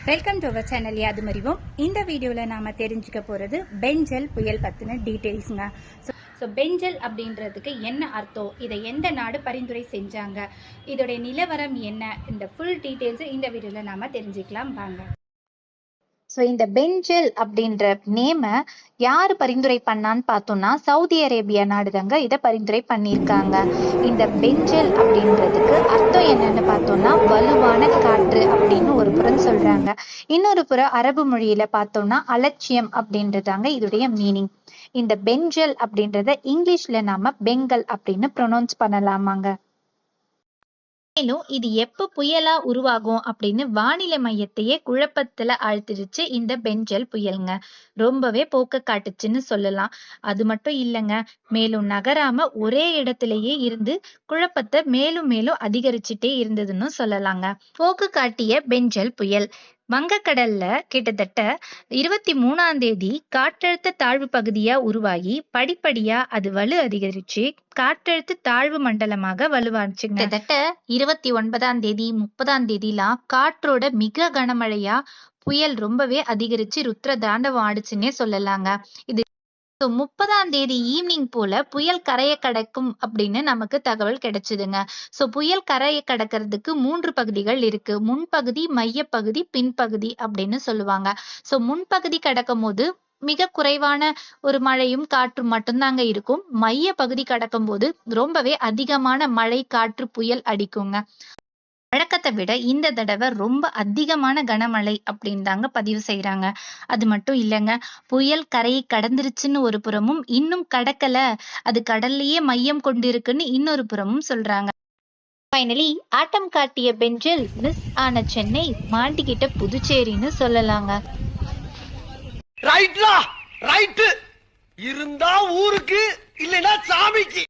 Welcome to our channel Yadhumarivom. இந்த வீடியோவில் நாம் தெரிஞ்சுக்க போகிறது பெஞ்சல் புயல் பற்றின டீட்டெயில்ஸுங்க. ஸோ பெஞ்சல் அப்படின்றதுக்கு என்ன அர்த்தம், இதை எந்த நாடு பரிந்துரை செஞ்சாங்க, இதோடைய நிலவரம் என்ன, இந்த ஃபுல் டீட்டெயில்ஸு இந்த வீடியோவில் நாம் தெரிஞ்சுக்கலாம் வாங்க. ஸோ இந்த பெஞ்சல் அப்படின்ற நேமை யார் பரிந்துரை பண்ணான்னு பார்த்தோம்னா சவுதி அரேபியா நாடுதாங்க இதை பரிந்துரை பண்ணியிருக்காங்க. இந்த பெஞ்சல் அப்படின்றதுக்கு அர்த்தம் என்னன்னு பார்த்தோம்னா வலுவான காற்று அப்படின்னு ஒரு புறம் சொல்றாங்க. இன்னொரு புறம் அரபு மொழியில பார்த்தோம்னா அலட்சியம் அப்படின்றதாங்க இதோடைய மீனிங். இந்த பெஞ்சல் அப்படின்றத இங்கிலீஷ்ல நாம பெங்கல் அப்படின்னு ப்ரொனவுன்ஸ் பண்ணலாமாங்க. மேலும் இது எப்ப புயலா உருவாகும் அப்படின்னு வானிலை மையத்தையே குழப்பத்துல ஆழ்த்திடுச்சு இந்த பெஞ்சல் புயலுங்க. ரொம்பவே போக்க காட்டுச்சுன்னு சொல்லலாம். அது மட்டும் இல்லைங்க, மேலும் நகராம ஒரே இடத்திலேயே இருந்து குழப்பத்தை மேலும் மேலும் அதிகரிச்சுட்டே இருந்ததுன்னு சொல்லலாங்க. போக்கு காட்டிய பெஞ்சல் புயல் வங்கக்கடல்ல கிட்டத்தட்ட 23ஆம் தேதி காற்றழுத்த தாழ்வு பகுதியா உருவாகி படிப்படியா அது வலு அதிகரிச்சு காற்றழுத்த தாழ்வு மண்டலமாக வலுவாச்சுங்க. கிட்டத்தட்ட 29ஆம் தேதி 30ஆம் தேதிலாம் காற்றோட மிக கனமழையா புயல் ரொம்பவே அதிகரிச்சு ருத்ர தாண்டவம் ஆடுச்சுன்னே சொல்லலாங்க. இது 30ஆம் தேதி ஈவினிங் போல புயல் கரையை கடக்கும் அப்படின்னு நமக்கு தகவல் கிடைச்சதுங்க. ஸோ புயல் கரையை கடக்கிறதுக்கு 3 பகுதிகள் இருக்கு. முன்பகுதி, மையப்பகுதி, பின்பகுதி அப்படின்னு சொல்லுவாங்க. ஸோ முன்பகுதி கடக்கும் போது மிக குறைவான ஒரு மழையும் காற்றும் மட்டும்தாங்க இருக்கும். மைய பகுதி கடக்கும் போது ரொம்பவே அதிகமான மழை, காற்று, புயல் அடிக்குங்க. வழக்கத்தை விட இந்த தடவை ரொம்ப அதிகமான கனமழை அப்படின்னு தாங்க பதிவு செய்யறாங்க. அது மட்டும் இல்லைங்க, புயல் கரையை கடந்துருச்சுன்னு ஒரு புறமும், இன்னும் கடக்கல, அது கடல்லையே மையம் கொண்டிருக்குன்னு இன்னொரு புறமும் சொல்றாங்க. ஃபைனலி ஆட்டம் காட்டிய பெஞ்சல் மிஸ் ஆன சென்னை மாட்டிக்கிட்ட புதுச்சேரின்னு சொல்லலாங்க. ரைட்லா ரைட் இருந்தா ஊருக்கு இல்லைன்னா சாமிக்கு.